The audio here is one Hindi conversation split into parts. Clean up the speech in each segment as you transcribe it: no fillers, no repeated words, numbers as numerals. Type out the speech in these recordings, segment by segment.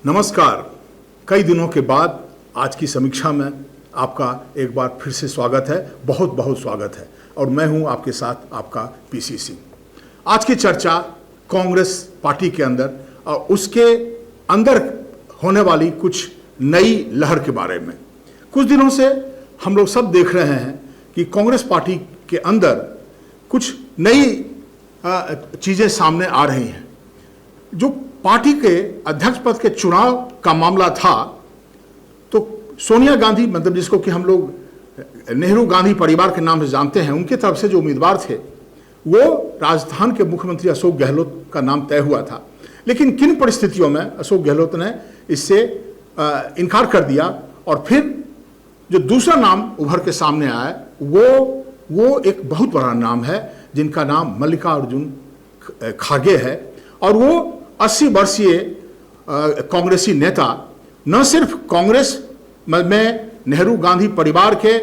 नमस्कार। कई दिनों के बाद आज की समीक्षा में आपका एक बार फिर से स्वागत है, बहुत बहुत स्वागत है। और मैं हूं आपके साथ आपका पीसी सिंह। आज की चर्चा कांग्रेस पार्टी के अंदर और उसके अंदर होने वाली कुछ नई लहर के बारे में। कुछ दिनों से हम लोग सब देख रहे हैं कि कांग्रेस पार्टी के अंदर कुछ नई चीज़ें सामने आ रही हैं। जो पार्टी के अध्यक्ष पद के चुनाव का मामला था, तो सोनिया गांधी, मतलब जिसको कि हम लोग नेहरू गांधी परिवार के नाम से जानते हैं, उनकी तरफ से जो उम्मीदवार थे वो राजस्थान के मुख्यमंत्री अशोक गहलोत का नाम तय हुआ था। लेकिन किन परिस्थितियों में अशोक गहलोत ने इससे इनकार कर दिया और फिर जो दूसरा नाम उभर के सामने आया वो एक बहुत बड़ा नाम है, जिनका नाम मल्लिकार्जुन खड़गे है। और वो 80 वर्षीय कांग्रेसी नेता न सिर्फ कांग्रेस में नेहरू गांधी परिवार के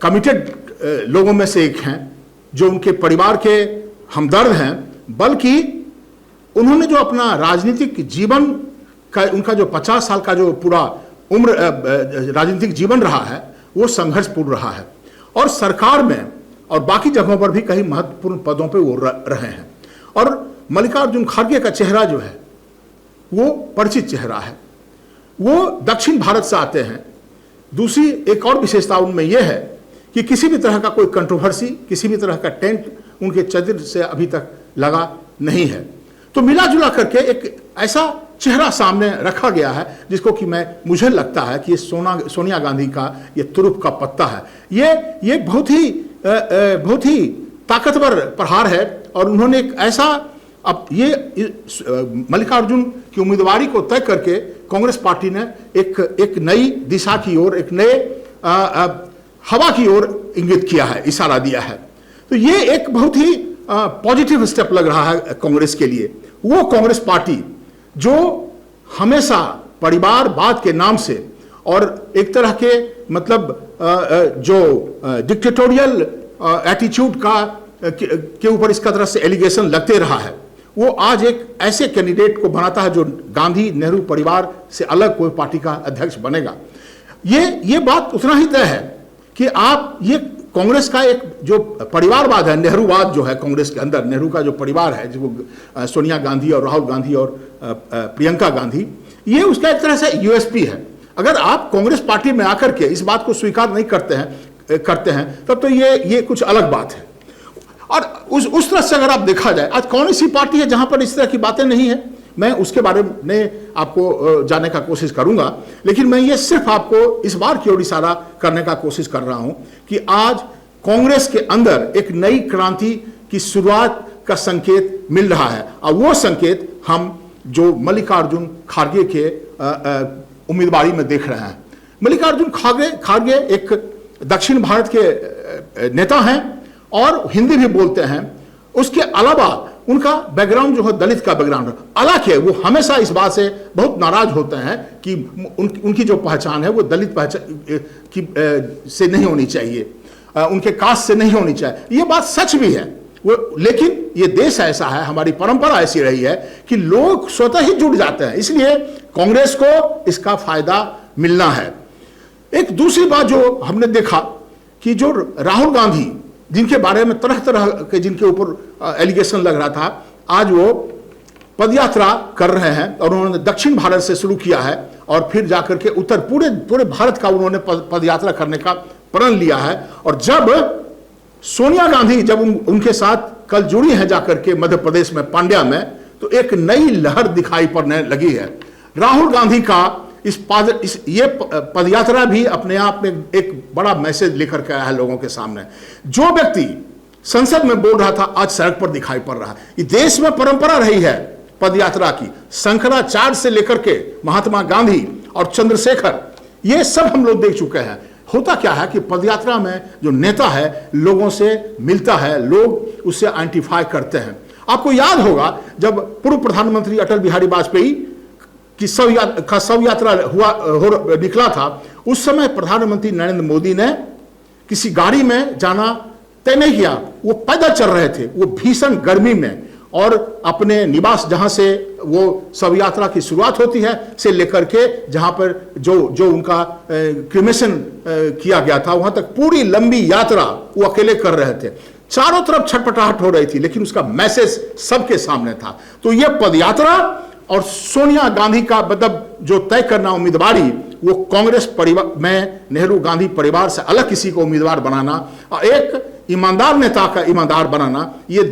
कमिटेड लोगों में से एक हैं, जो उनके परिवार के हमदर्द हैं, बल्कि उन्होंने जो अपना राजनीतिक जीवन का, उनका जो 50 साल का जो पूरा उम्र राजनीतिक जीवन रहा है, वो संघर्षपूर्ण रहा है। और सरकार में और बाकी जगहों पर भी कई महत्वपूर्ण पदों पर वो रहे हैं। और मल्लिकार्जुन खड़गे का चेहरा जो है वो परिचित चेहरा है। वो दक्षिण भारत से आते हैं। दूसरी एक और विशेषता उनमें यह है कि किसी भी तरह का कोई कंट्रोवर्सी, किसी भी तरह का टेंट उनके चरित्र से अभी तक लगा नहीं है। तो मिला जुला करके एक ऐसा चेहरा सामने रखा गया है जिसको कि मुझे लगता है कि ये सोनिया गांधी का ये तुरुप का पत्ता है। ये बहुत ही ताकतवर प्रहार है। और उन्होंने एक ऐसा, अब ये मल्लिकार्जुन की उम्मीदवारी को तय करके कांग्रेस पार्टी ने एक नई दिशा की ओर, एक नए हवा की ओर इंगित किया है, इशारा दिया है। तो ये एक बहुत ही पॉजिटिव स्टेप लग रहा है कांग्रेस के लिए। वो कांग्रेस पार्टी जो हमेशा परिवारवाद के नाम से और एक तरह के मतलब जो डिक्टेटोरियल एटीट्यूड के ऊपर इसका तरह से एलिगेशन लगते रहा है, वो आज एक ऐसे कैंडिडेट को बनाता है जो गांधी नेहरू परिवार से अलग कोई पार्टी का अध्यक्ष बनेगा। ये बात उतना ही तय है कि आप ये कांग्रेस का एक जो परिवारवाद है, नेहरूवाद जो है कांग्रेस के अंदर, नेहरू का जो परिवार है, जो सोनिया गांधी और राहुल गांधी और प्रियंका गांधी, ये उसका एक तरह से यूएसपी है। अगर आप कांग्रेस पार्टी में आकर के इस बात को स्वीकार नहीं करते हैं तब तो ये कुछ अलग बात है। और उस तरह से अगर आप देखा जाए, आज कौन सी पार्टी है जहां पर इस तरह की बातें नहीं है, मैं उसके बारे में आपको जानने का कोशिश करूंगा। लेकिन मैं ये सिर्फ आपको इस बार की ओर इशारा करने का कोशिश कर रहा हूं कि आज कांग्रेस के अंदर एक नई क्रांति की शुरुआत का संकेत मिल रहा है। और वो संकेत हम जो मल्लिकार्जुन खड़गे के उम्मीदवारी में देख रहे हैं। मल्लिकार्जुन खड़गे एक दक्षिण भारत के नेता हैं और हिंदी भी बोलते हैं। उसके अलावा उनका बैकग्राउंड जो है दलित का बैकग्राउंड है। हालांकि वो हमेशा इस बात से बहुत नाराज होते हैं कि उनकी जो पहचान है वो दलित पहचान से नहीं होनी चाहिए, उनके कास्ट से नहीं होनी चाहिए। ये बात सच भी है लेकिन ये देश ऐसा है, हमारी परंपरा ऐसी रही है कि लोग स्वतः ही जुड़ जाते हैं, इसलिए कांग्रेस को इसका फायदा मिलना है। एक दूसरी बात जो हमने देखा कि जो राहुल गांधी, जिनके बारे में तरह तरह के जिनके ऊपर एलिगेशन लग रहा था, आज वो पदयात्रा कर रहे हैं। और उन्होंने दक्षिण भारत से शुरू किया है और फिर जाकर के उत्तर पूरे भारत का उन्होंने पदयात्रा करने का प्रण लिया है। और जब सोनिया गांधी जब उनके साथ कल जुड़ी हैं जाकर के मध्य प्रदेश में पांड्या में, तो एक नई लहर दिखाई पड़ने लगी है। राहुल गांधी का ये पदयात्रा भी अपने आप में एक बड़ा मैसेज लेकर के आया है लोगों के सामने। जो व्यक्ति संसद में बोल रहा था आज सड़क पर दिखाई पड़ रहा है। ये देश में परंपरा रही है पदयात्रा की, शंकराचार्य से लेकर के महात्मा गांधी और चंद्रशेखर, ये सब हम लोग देख चुके हैं। होता क्या है कि पदयात्रा में जो नेता है लोगों से मिलता है, लोग उससे आइडेंटिफाई करते हैं। आपको याद होगा जब पूर्व प्रधानमंत्री अटल बिहारी वाजपेयी की शव यात्रा निकला था, उस समय प्रधानमंत्री नरेंद्र मोदी ने किसी गाड़ी में जाना तय नहीं किया। वो पैदल चल रहे थे, वो भीषण गर्मी में, और अपने निवास जहां से वो शव यात्रा की शुरुआत होती है से लेकर के जहां पर जो उनका क्रिमेशन किया गया था, वहां तक पूरी लंबी यात्रा वो अकेले कर रहे थे। चारों तरफ छटपटाहट हो रही थी, लेकिन उसका मैसेज सबके सामने था। तो ये पदयात्रा और सोनिया गांधी का मतलब जो तय करना उम्मीदवारी, वो कांग्रेस परिवार में नेहरू गांधी परिवार से अलग किसी को उम्मीदवार बनाना और एक ईमानदार नेता का ईमानदार बनाना, ये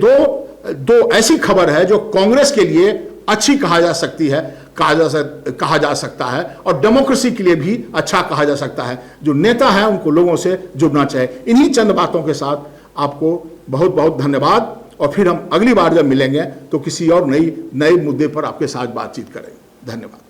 दो ऐसी खबर है जो कांग्रेस के लिए अच्छी कहा जा सकती है, कहा जा सकता है, और डेमोक्रेसी के लिए भी अच्छा कहा जा सकता है। जो नेता है उनको लोगों से जुड़ना चाहिए। इन्हीं चंद बातों के साथ आपको बहुत बहुत धन्यवाद, और फिर हम अगली बार जब मिलेंगे तो किसी और नए मुद्दे पर आपके साथ बातचीत करेंगे। धन्यवाद।